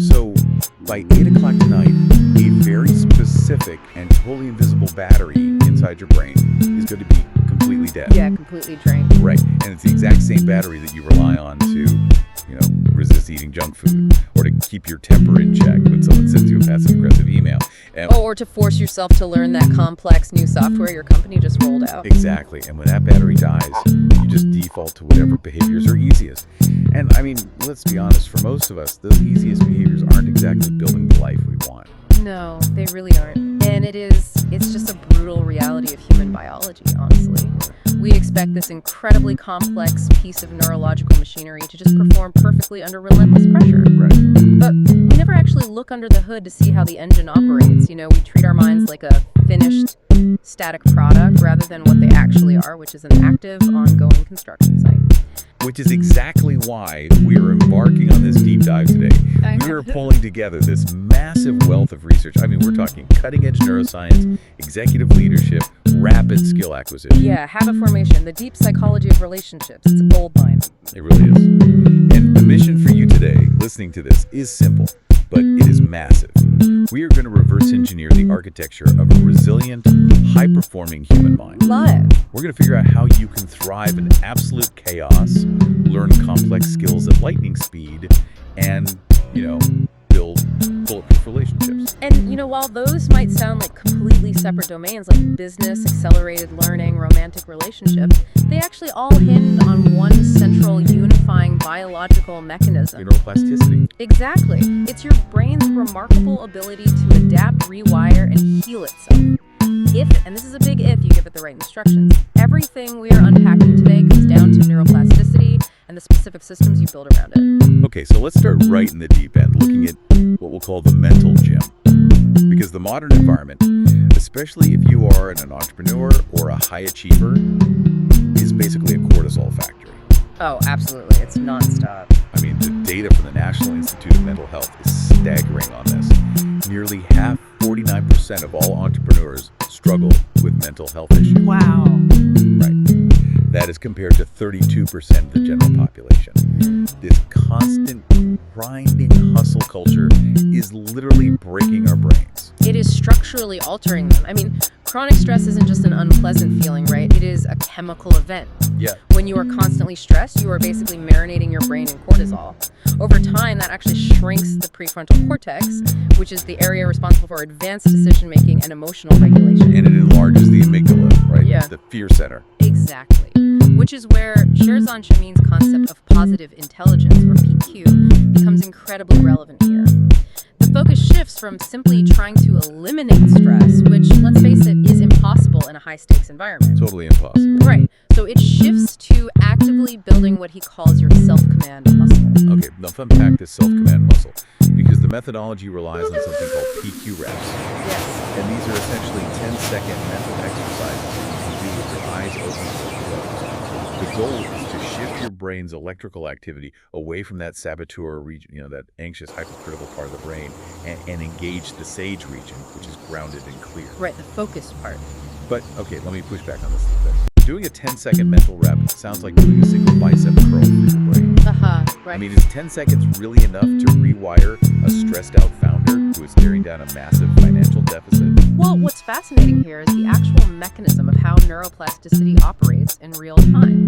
So by 8 o'clock tonight, a very specific and totally invisible battery inside your brain is going to be completely dead. Yeah, completely drained. Right. And it's the exact same battery that you rely on to, resist eating junk food or to keep your temper in check when someone sends you a passive-aggressive email. Or to force yourself to learn that complex new software your company just rolled out. Exactly. And when that battery dies, you just default to whatever behaviors are easiest. And I mean, let's be honest, for most of us, those easiest behaviors aren't exactly building the life we want. No, they really aren't. And it's just a brutal reality of human biology, honestly. We expect this incredibly complex piece of neurological machinery to just perform perfectly under relentless pressure. Right. But we never actually look under the hood to see how the engine operates. We treat our minds like a finished, static product rather than what they actually are, which is an active, ongoing construction site. Which is exactly why we are embarking on this deep dive today. We are pulling together this massive wealth of research. I mean, we're talking cutting-edge neuroscience, executive leadership, rapid skill acquisition. Yeah, habit formation, the deep psychology of relationships. It's a gold mine. It really is. And the mission for you today, listening to this, is simple, but it is massive. We are going to reverse engineer the architecture of a resilient, high-performing human mind. Love it. We're going to figure out how you can thrive in absolute chaos, learn complex skills at lightning speed, and, build bulletproof relationships. And, while those might sound like completely separate domains like business, accelerated learning, romantic relationships, they actually all hinge on one central unifying biological mechanism. Neuroplasticity. Exactly. It's your brain's remarkable ability to adapt, rewire, and heal itself. If, and this is a big if, you give it the right instructions, everything we are unpacking today comes down to neuroplasticity and the specific systems you build around it. Okay, so let's start right in the deep end, looking at what we'll call the mental gym. Because the modern environment, especially if you are an entrepreneur or a high achiever, is basically a cortisol factory. Oh, absolutely. It's nonstop. I mean, the data from the National Institute of Mental Health is staggering on this. Nearly half, 49% of all entrepreneurs struggle with mental health issues. Wow. Right. That is compared to 32% of the general population. This constant grinding hustle culture is literally breaking our brains. It is structurally altering them. I mean, chronic stress isn't just an unpleasant feeling, right? It is a chemical event. Yeah. When you are constantly stressed, you are basically marinating your brain in cortisol. Over time, that actually shrinks the prefrontal cortex, which is the area responsible for advanced decision-making and emotional regulation. And it enlarges the amygdala, right? Yeah. The fear center. Exactly. Which is where Sherzan Shamin's concept of positive intelligence, or PQ, becomes incredibly relevant here. The focus shifts from simply trying to eliminate stress, which, let's face it, is impossible in a high-stakes environment. Totally impossible. Right. So it shifts to actively building what he calls your self-command muscle. Okay, let's unpack this self-command muscle, because the methodology relies on something called PQ reps. Yes. And these are essentially 10-second mental exercises you can do with your eyes open or closed. The goal is to shift your brain's electrical activity away from that saboteur region, that anxious, hypercritical part of the brain, and engage the sage region, which is grounded and clear. Right, the focused part. But, okay, let me push back on this a little bit. Doing a 10-second mental rep sounds like doing a single bicep curl for your brain. Right. I mean, is 10 seconds really enough to rewire a stressed-out founder who is staring down a massive financial deficit? Well, what's fascinating here is the actual mechanism of how neuroplasticity operates in real time.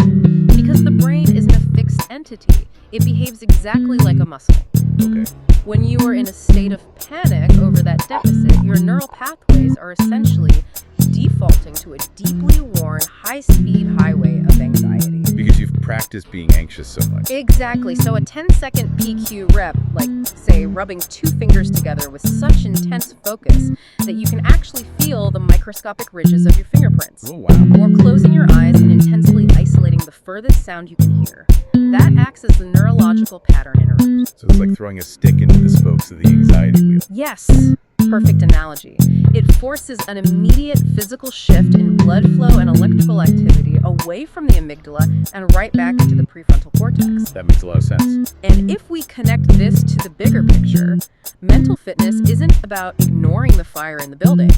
Because the brain isn't a fixed entity, it behaves exactly like a muscle. Okay. When you are in a state of panic over that deficit, your neural pathways are essentially defaulting to a deeply worn, high-speed highway of anxiety. Because you've practiced being anxious so much. Exactly. So a 10-second PQ rep, like, say, rubbing two fingers together with such intense focus that you can actually feel the microscopic ridges of your fingerprints. Oh, wow. Or closing your eyes and intensely isolating the furthest sound you can hear. That acts as the neurological pattern interrupt. So it's like throwing a stick into the spokes of the anxiety wheel. Yes. Perfect analogy. It forces an immediate physical shift in blood flow and electrical activity away from the amygdala and right back into the prefrontal cortex. That makes a lot of sense. And if we connect this to the bigger picture, mental fitness isn't about ignoring the fire in the building.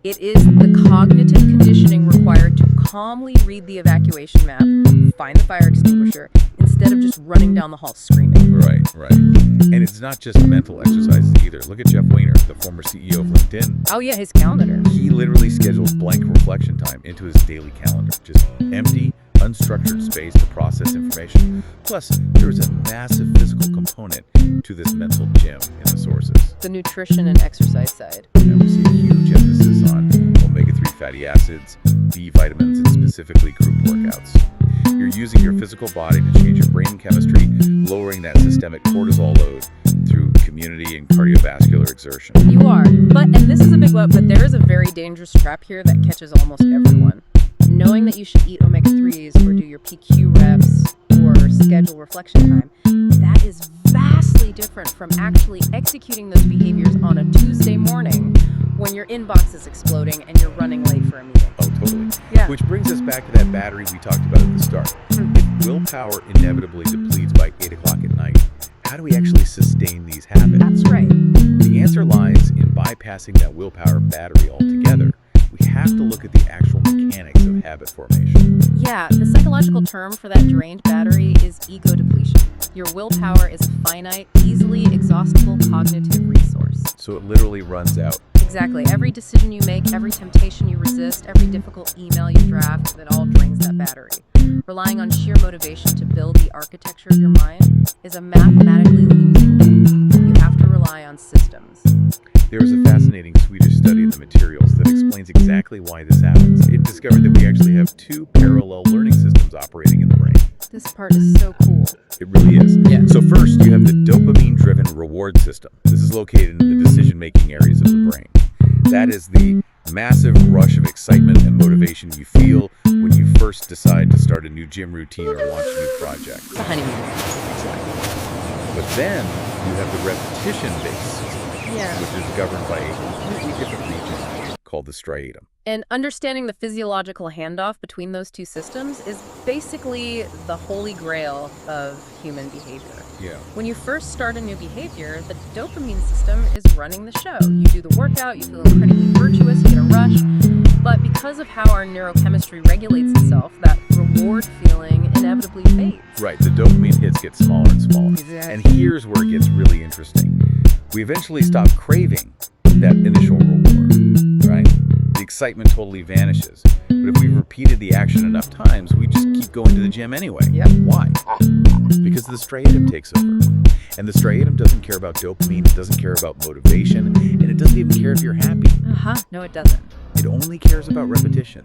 It is the cognitive conditioning required to calmly read the evacuation map, find the fire extinguisher, instead instead of just running down the hall screaming. Right. And it's not just mental exercises either. Look at Jeff Weiner, the former CEO of LinkedIn. Oh yeah, his calendar. He literally schedules blank reflection time into his daily calendar. Just empty, unstructured space to process information. Plus, there is a massive physical component to this mental gym in the sources. The nutrition and exercise side. And we see a huge emphasis on omega-3 fatty acids, B vitamins, and specifically group workouts. You're using your physical body to change your brain chemistry, lowering that systemic cortisol load through community and cardiovascular exertion. You are. And this is a big but there is a very dangerous trap here that catches almost everyone. Knowing that you should eat omega-3s or do your PQ reps or schedule reflection time, that is vastly different from actually executing those behaviors on a Tuesday morning when your inbox is exploding and you're running late for a meeting. Oh, totally. Yeah. Which brings us back to that battery we talked about at the start. If willpower inevitably depletes by 8 o'clock at night, how do we actually sustain these habits? That's right. The answer lies in bypassing that willpower battery altogether. We have to look at the actual mechanics of habit formation. Yeah, the psychological term for that drained battery is ego depletion. Your willpower is a finite, easily exhaustible cognitive resource. So it literally runs out. Exactly. Every decision you make, every temptation you resist, every difficult email you draft, that all drains that battery. Relying on sheer motivation to build the architecture of your mind is a mathematically losing game. You have to rely on systems. There is a fascinating Swedish study in the materials that explains exactly why this happens. It discovered that we actually have 2 parallel learning systems operating in the brain. This part is so cool. It really is. Yeah. So first, you have the dopamine-driven reward system. This is located in the decision-making areas of the brain. That is the massive rush of excitement and motivation you feel when you first decide to start a new gym routine or launch a new project. It's a honeymoon. But then you have the repetition-based system, Yeah. which is governed by a completely different region called the striatum. And understanding the physiological handoff between those two systems is basically the holy grail of human behavior. Yeah. When you first start a new behavior, the dopamine system is running the show. You do the workout, you feel incredibly virtuous, you get a rush. But because of how our neurochemistry regulates itself, that reward feeling inevitably fades. Right, the dopamine hits get smaller and smaller. Exactly. And here's where it gets really interesting. We eventually stop craving that initial reward, right? The excitement totally vanishes. But if we've repeated the action enough times, we just keep going to the gym anyway. Yep. Why? Because the striatum takes over. And the striatum doesn't care about dopamine, it doesn't care about motivation, and it doesn't even care if you're happy. No, it doesn't. It only cares about repetition.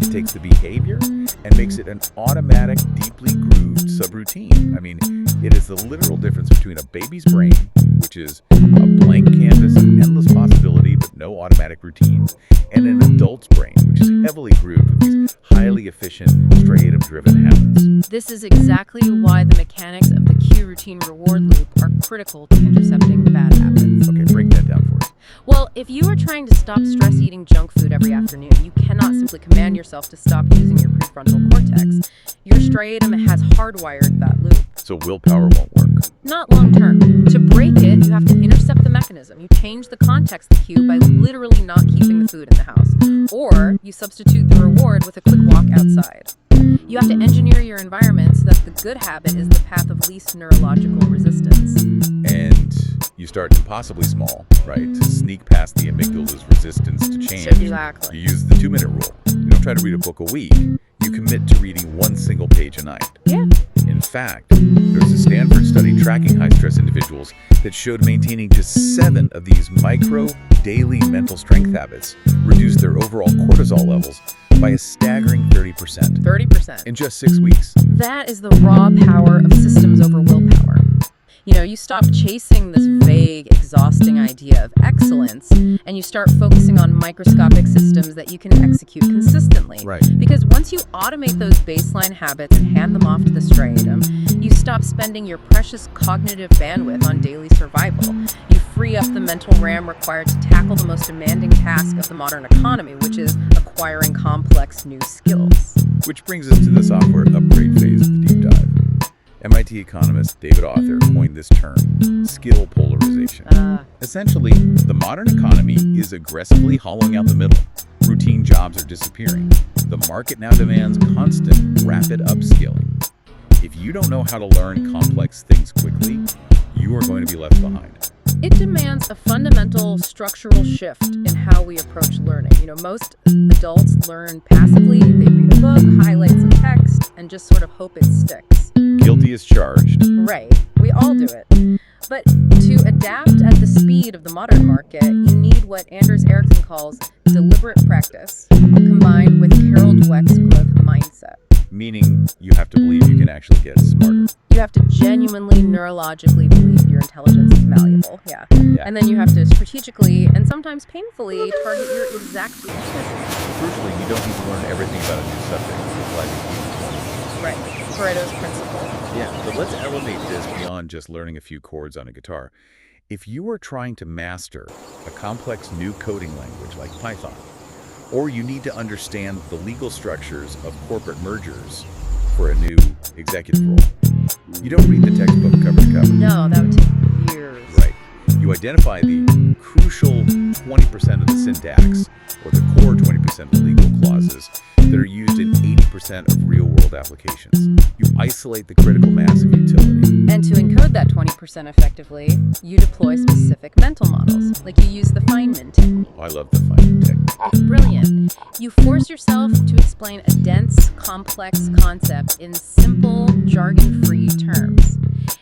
It takes the behavior and makes it an automatic, deeply grooved subroutine. I mean, it is the literal difference between a baby's brain, which is a blank canvas of endless possibility but no automatic routines, and an adult's brain, which is heavily grooved with these highly efficient, striatum-driven habits. This is exactly why the mechanics of the cue routine reward loop are critical to intercepting bad habits. Okay, break that down for us. Well, if you are trying to stop stress eating junk food every afternoon, you cannot simply command yourself to stop using your prefrontal cortex. Your striatum has hardwired that loop. So willpower won't work. Not long term. To break it, you have to intercept the mechanism. You change the context of the cue by literally not keeping the food in the house. Or you substitute the reward with a quick walk outside. You have to engineer your environment so that the good habit is the path of least neurological resistance. And you start impossibly small, right? To sneak past the amygdala's resistance to change. Exactly. You use the 2-minute rule. You don't try to read a book a week. You commit to reading 1 single page a night. Yeah. In fact, there's a Stanford study tracking high-stress individuals that showed maintaining just 7 of these micro, daily mental strength habits reduced their overall cortisol levels by a staggering 30%. 30%. In just 6 weeks. That is the raw power of systems over willpower. You stop chasing this vague, exhausting idea of excellence, and you start focusing on microscopic systems that you can execute consistently. Right. Because once you automate those baseline habits and hand them off to the striatum, you stop spending your precious cognitive bandwidth on daily survival. You free up the mental RAM required to tackle the most demanding task of the modern economy, which is acquiring complex new skills. Which brings us to the software upgrade phase of the deep dive. MIT economist David Author coined this term, skill polarization. Essentially, the modern economy is aggressively hollowing out the middle. Routine jobs are disappearing. The market now demands constant, rapid upskilling. If you don't know how to learn complex things quickly, you are going to be left behind. It demands a fundamental structural shift in how we approach learning. Most adults learn passively. They read a book, highlight some text, and just sort of hope it sticks. Guilty as charged. Right. We all do it. But to adapt at the speed of the modern market, you need what Anders Erokhane calls deliberate practice, combined with Carol Dweck's growth mindset. Meaning you have to believe you can actually get smarter. You have to genuinely neurologically believe your intelligence is malleable. Yeah. And then you have to strategically and sometimes painfully target your exact weaknesses. Crucially, you don't need to learn everything about a new subject to apply the Right. Pareto's principle. Yeah, but let's elevate this beyond just learning a few chords on a guitar. If you are trying to master a complex new coding language like Python, or you need to understand the legal structures of corporate mergers for a new executive role, you don't read the textbook cover to cover. No, that would take years. Right. You identify the crucial 20% of the syntax, or the core 20% of the legal clauses that are used in 80% of real-world applications. You isolate the critical mass of utility. And to encode that 20% effectively, you deploy specific mental models, like you use the Feynman technique. Oh, I love the Feynman technique. It's brilliant. You force yourself to explain a dense, complex concept in simple, jargon-free terms,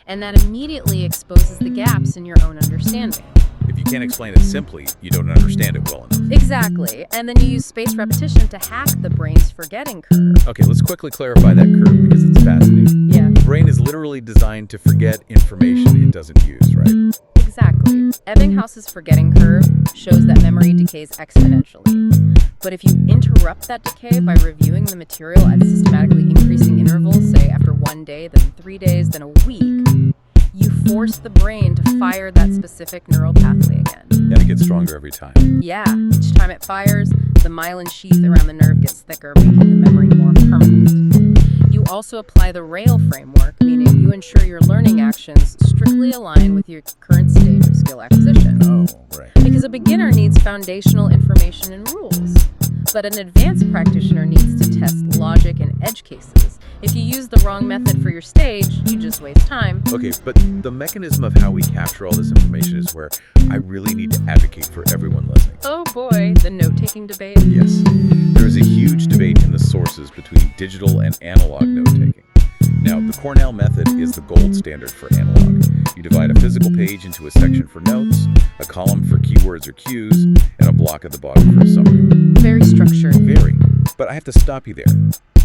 and that immediately exposes the gaps in your own understanding. If you can't explain it simply, you don't understand it well enough. Exactly. And then you use spaced repetition to hack the brain's forgetting curve. Okay, let's quickly clarify that curve because it's fascinating. Yeah. The brain is literally designed to forget information it doesn't use, right? Exactly. Ebbinghaus's forgetting curve shows that memory decays exponentially. But if you interrupt that decay by reviewing the material at systematically increasing intervals, say after 1 day, then 3 days, then a week, you force the brain to fire that specific neural pathway again. And it gets stronger every time. Yeah, each time it fires, the myelin sheath around the nerve gets thicker, making the memory more permanent. You also apply the rail framework, meaning you ensure your learning actions strictly align with your current stage of skill acquisition. Oh, right. Because a beginner needs foundational information and rules, but an advanced practitioner needs to test logic and edge cases. If you use the wrong method for your stage, you just waste time. Okay, but the mechanism of how we capture all this information is where I really need to advocate for everyone listening. Oh boy, the note-taking debate. Yes. There is a huge debate in the sources between digital and analog note-taking. Now, the Cornell method is the gold standard for analog. You divide a physical page into a section for notes, a column for keywords or cues, and a block at the bottom for a summary. Very structured. Very. But I have to stop you there,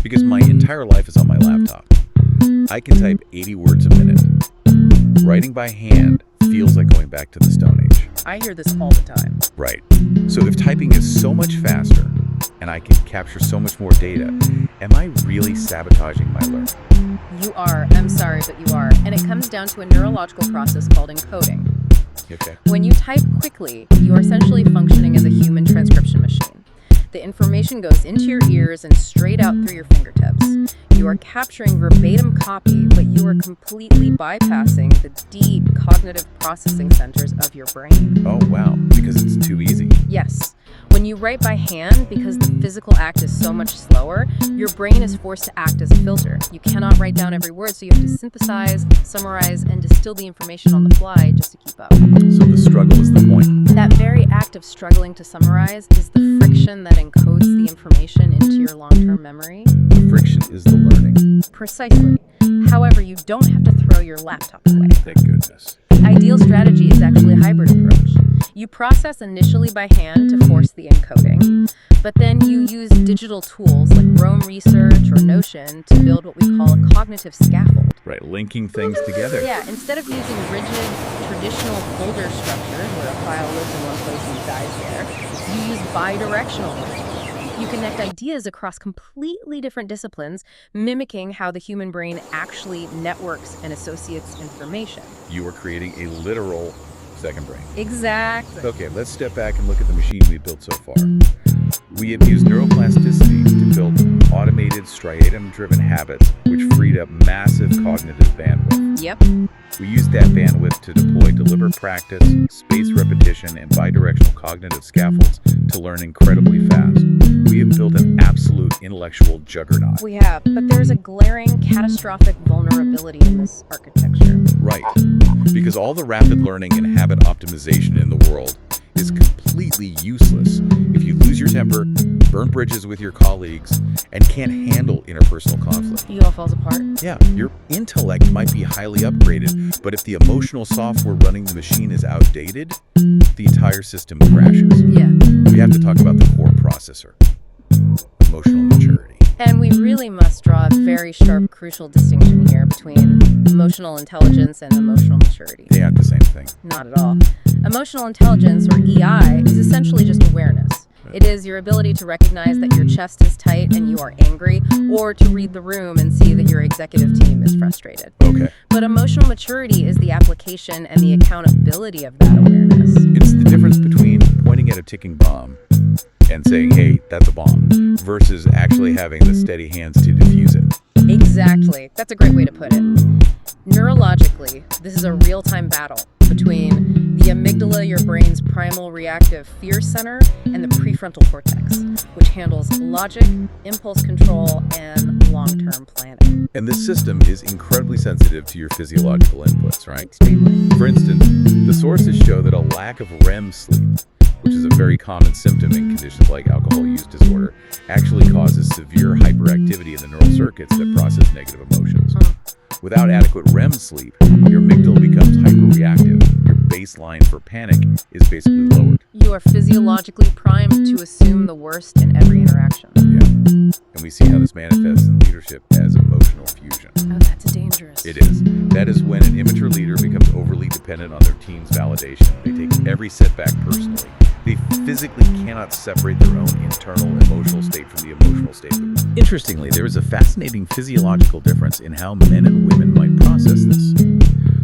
because my entire life is on my laptop. I can type 80 words a minute. Writing by hand feels like going back to the Stone Age. I hear this all the time. Right. So if typing is so much faster, and I can capture so much more data, am I really sabotaging my learning? You are. I'm sorry, but you are. And it comes down to a neurological process called encoding. Okay. When you type quickly, you are essentially functioning as a human transcription machine. The information goes into your ears and straight out through your fingertips. You are capturing verbatim copy, but you are completely bypassing the deep cognitive processing centers of your brain. Oh, wow. Because it's too easy. Yes. When you write by hand, because the physical act is so much slower, your brain is forced to act as a filter. You cannot write down every word, so you have to synthesize, summarize, and distill the information on the fly just to keep up. So the struggle is the point. That very act of struggling to summarize is the friction that encodes the information into your long-term memory. The friction is the learning. Precisely. However, you don't have to throw your laptop away. Thank goodness. The ideal strategy is actually a hybrid approach. You process initially by hand to force the encoding, but then you use digital tools like Rome Research or Notion to build what we call a cognitive scaffold. Right, linking things together. Yeah, instead of using rigid, traditional folder structures where a file lives in one place and dies there, you use bidirectional learning. You connect ideas across completely different disciplines, mimicking how the human brain actually networks and associates information. You are creating a literal second brain. Exactly. Okay, let's step back and look at the machine we've built so far. We have used neuroplasticity to build automated striatum-driven habits, which freed up massive cognitive bandwidth. Yep. We used that bandwidth to deploy deliberate practice, spaced repetition, and bidirectional cognitive scaffolds to learn incredibly fast. We have built an absolute intellectual juggernaut. We have, but there's a glaring, catastrophic vulnerability in this architecture. Right. Because all the rapid learning and habit optimization in the world is completely useless if you lose your temper, burn bridges with your colleagues, and can't handle interpersonal conflict. It all falls apart. Yeah, your intellect might be highly upgraded, but if the emotional software running the machine is outdated, the entire system crashes. Yeah. We have to talk about the core processor, emotional maturity. And we really must draw a very sharp, crucial distinction here between emotional intelligence and emotional maturity. They aren't the same thing. Not at all. Emotional intelligence, or EI, is essentially just awareness. It is your ability to recognize that your chest is tight and you are angry, or to read the room and see that your executive team is frustrated. Okay. But emotional maturity is the application and the accountability of that awareness. It's the difference between pointing at a ticking bomb and saying, hey, that's a bomb, versus actually having the steady hands to defuse it. Exactly. That's a great way to put it. Neurologically, this is a real-time battle between the amygdala, your brain's primal reactive fear center, and the prefrontal cortex, which handles logic, impulse control, and long-term planning. And this system is incredibly sensitive to your physiological inputs, right? Extremely. For instance, the sources show that a lack of REM sleep, which is a very common symptom in conditions like alcohol use disorder, actually causes severe hyperactivity in the neural circuits that process negative emotions. Without adequate REM sleep, your amygdala becomes hyperreactive. Your baseline for panic is basically lowered. You are physiologically primed to assume the worst in every interaction. Yeah. And we see how this manifests in leadership as emotional fusion. Oh, that's dangerous. It is. That is when an immature leader becomes overly dependent on their team's validation. They take every setback personally. They physically cannot separate their own internal emotional state from the emotional state of the group. Interestingly, there is a fascinating physiological difference in how men and women might process this.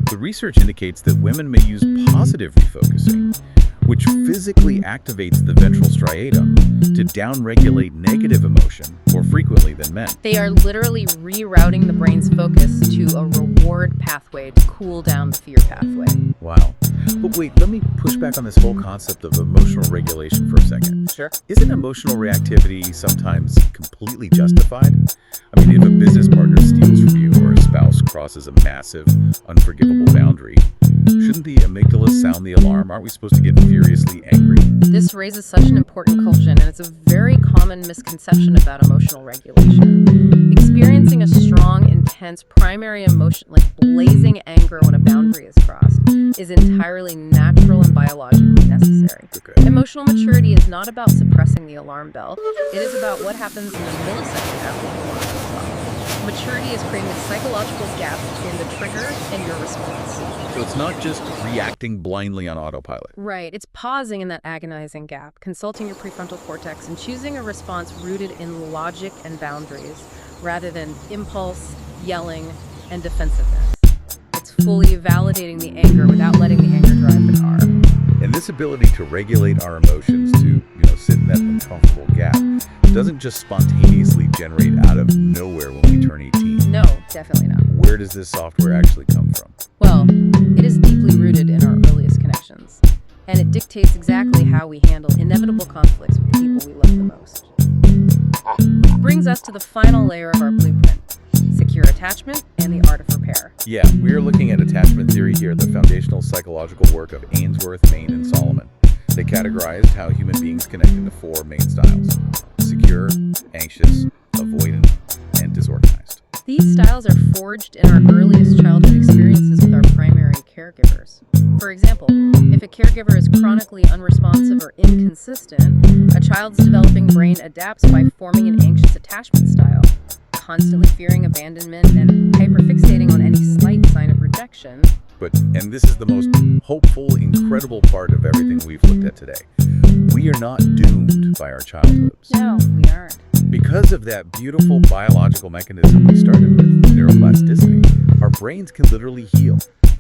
The research indicates that women may use positive refocusing, which physically activates the ventral striatum to downregulate negative emotion more frequently than men. They are literally rerouting the brain's focus to a reward pathway to cool down the fear pathway. Wow. But wait, let me push back on this whole concept of emotional regulation for a second. Sure. Isn't emotional reactivity sometimes completely justified? I mean, if a business partner steals from you or a spouse crosses a massive, unforgivable boundary, shouldn't the amygdala sound the alarm? Aren't we supposed to get furiously angry? This raises such an important question, and it's a very common misconception about emotional regulation. Experiencing a strong, intense primary emotion, like blazing anger when a boundary is crossed, is entirely natural and biologically necessary. Okay. Emotional maturity is not about suppressing the alarm bell. It is about what happens in the millisecond after the alarm goes off. Maturity is creating a psychological gap between the trigger and your response. So it's not just reacting blindly on autopilot. Right. It's pausing in that agonizing gap, consulting your prefrontal cortex, and choosing a response rooted in logic and boundaries, rather than impulse, yelling, and defensiveness. It's fully validating the anger without letting the anger drive the car. And this ability to regulate our emotions to, sit in that uncomfortable gap doesn't just spontaneously generate out of nowhere when we turn 18. No, definitely not. Where does this software actually come from? Well, it is deeply rooted in our earliest connections, and it dictates exactly how we handle inevitable conflicts with the people we love the most. Which brings us to the final layer of our blueprint: secure attachment and the art of repair. Yeah, we are looking at attachment theory here, the foundational psychological work of Ainsworth, Main, and Solomon. They categorized how human beings connect into four main styles: secure, anxious, avoidant, and disorganized. These styles are forged in our earliest childhood experiences with our primary caregivers. For example, if a caregiver is chronically unresponsive or inconsistent, a child's developing brain adapts by forming an anxious attachment style, constantly fearing abandonment and hyperfixating on any slight sign of rejection. And this is the most hopeful, incredible part of everything we've looked at today. We are not doomed by our childhoods. No, we aren't. Because of that beautiful biological mechanism we started with, neuroplasticity, our brains can literally heal.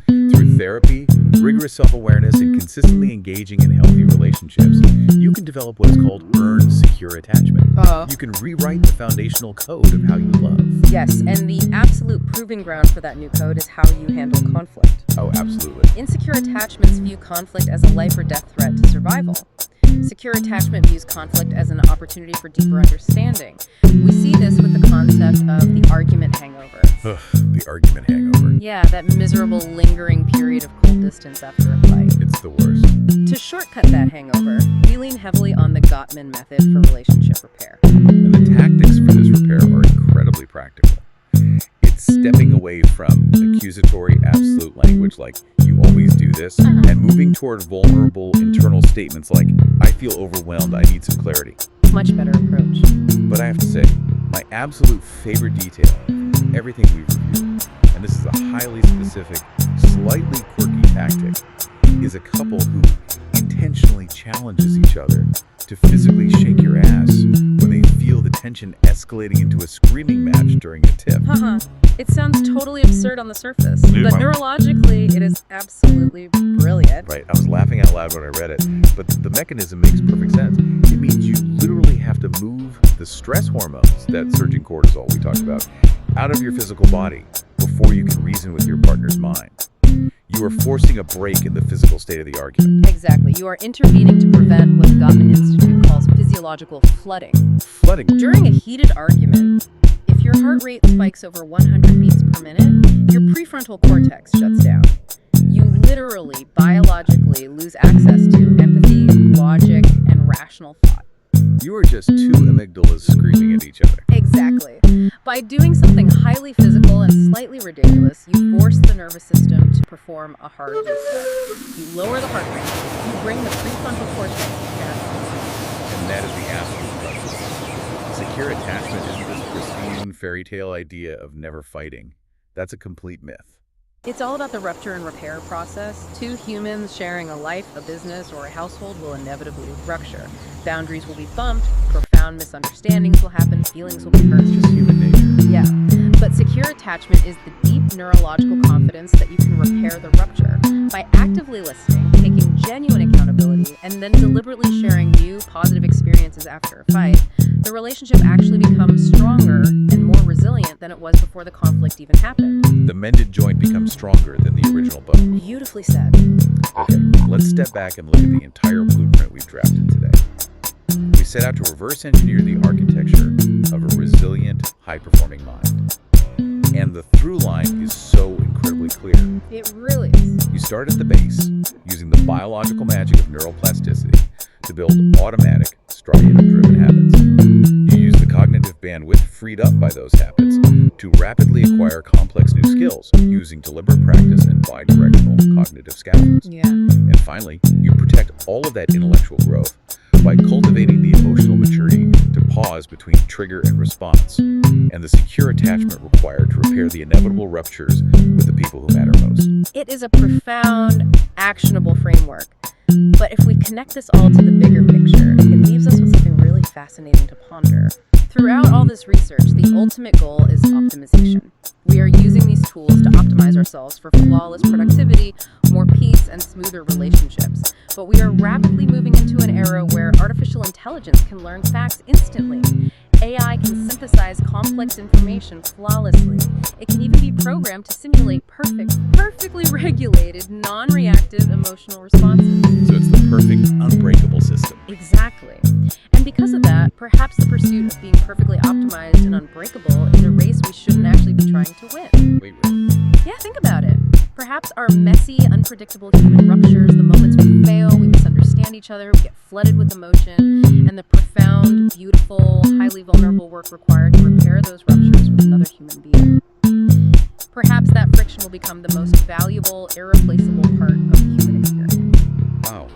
Through therapy, rigorous self-awareness, and consistently engaging in healthy relationships, you can develop what is called earned secure attachment. You can rewrite the foundational code of how you love. Yes, and the absolute proving ground for that new code is how you handle conflict. Oh, absolutely. Insecure attachments view conflict as a life or death threat to survival. Secure attachment views conflict as an opportunity for deeper understanding. We see this with the concept of the argument hangover. Ugh, the argument hangover. Yeah, that miserable lingering period of cold distance after a fight. It's the worst. To shortcut that hangover, we lean heavily on the Gottman method for relationship repair. And the tactics for this repair are incredibly practical. It's stepping away from accusatory absolute language like, you always do this, and moving toward vulnerable internal statements like, I feel overwhelmed, I need some clarity. Much better approach. But I have to say, my absolute favorite detail of everything we've reviewed, and this is a highly specific, slightly quirky tactic, is a couple who intentionally challenges each other to physically shake your ass when they feel the tension escalating into a screaming match during a tiff. It sounds totally absurd on the surface, but neurologically, it is absolutely brilliant. Right, I was laughing out loud when I read it, but the mechanism makes perfect sense. It means you literally have to move the stress hormones, that surging cortisol we talked about, out of your physical body before you can reason with your partner's mind. You are forcing a break in the physical state of the argument. Exactly. You are intervening to prevent what the Gottman Institute calls physiological flooding. Flooding. During a heated argument, if your heart rate spikes over 100 beats per minute, your prefrontal cortex shuts down. You literally, biologically lose access to empathy, logic, and rational thought. You are just two amygdalas screaming at each other. Exactly. By doing something highly physical and slightly ridiculous, you force the nervous system to perform a hard reset. You lower the heart rate. You bring the prefrontal cortex back. And that is the absolute crux. Secure attachment isn't this pristine fairy tale idea of never fighting. That's a complete myth. It's all about the rupture and repair process. Two humans sharing a life, a business, or a household will inevitably rupture. Boundaries will be bumped, profound misunderstandings will happen, feelings will be hurt. It's just human nature. Yeah, but secure attachment is the deep neurological confidence that you can repair the rupture. By actively listening, taking genuine accountability, and then deliberately sharing new positive experiences after a fight, the relationship actually becomes stronger and more resilient than it was before the conflict even happened. The mended joint becomes stronger than the original bone. Beautifully said. Okay, let's step back and look at the entire blueprint we've drafted today. We set out to reverse engineer the architecture of a resilient, high-performing mind. And the through line is so incredibly clear. It really is. You start at the base, using the biological magic of neuroplasticity to build automatic, striatum-driven habits. You use the cognitive bandwidth freed up by those habits to rapidly acquire complex new skills using deliberate practice and bidirectional cognitive scaffolds. Yeah. And finally, you protect all of that intellectual growth by cultivating the emotional maturity to pause between trigger and response, and the secure attachment required to repair the inevitable ruptures with the people who matter most. It is a profound, actionable framework. But if we connect this all to the bigger picture, it leaves us with something really fascinating to ponder. Throughout all this research, the ultimate goal is optimization. We are using these tools to optimize ourselves for flawless productivity, more peace, and smoother relationships. But we are rapidly moving into an era where artificial intelligence can learn facts instantly. AI can synthesize complex information flawlessly. It can even be programmed to simulate perfectly regulated, non-reactive emotional responses. So it's the perfect, unbreakable system. Exactly. And because of that, perhaps the pursuit of being perfectly optimized and unbreakable is a race we shouldn't actually be trying to win. Wait, really? Yeah, think about it. Perhaps our messy, unpredictable human ruptures, the moments we fail, we misunderstand each other, we get flooded with emotion, and the profound, beautiful, highly vulnerable work required to repair those ruptures with another human being. Perhaps that friction will become the most valuable, irreplaceable part of the human experience. Wow.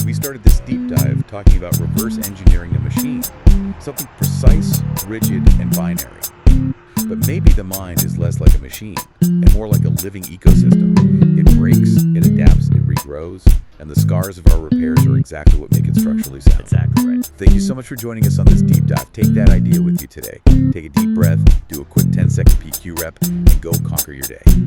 We started this deep dive talking about reverse engineering a machine, something precise, rigid, and binary. But maybe the mind is less like a machine and more like a living ecosystem. It breaks, it adapts, it regrows, and the scars of our repairs are exactly what make it structurally sound. Exactly right. Thank you so much for joining us on this deep dive. Take that idea with you today. Take a deep breath, do a quick 10-second PQ rep, and go conquer your day.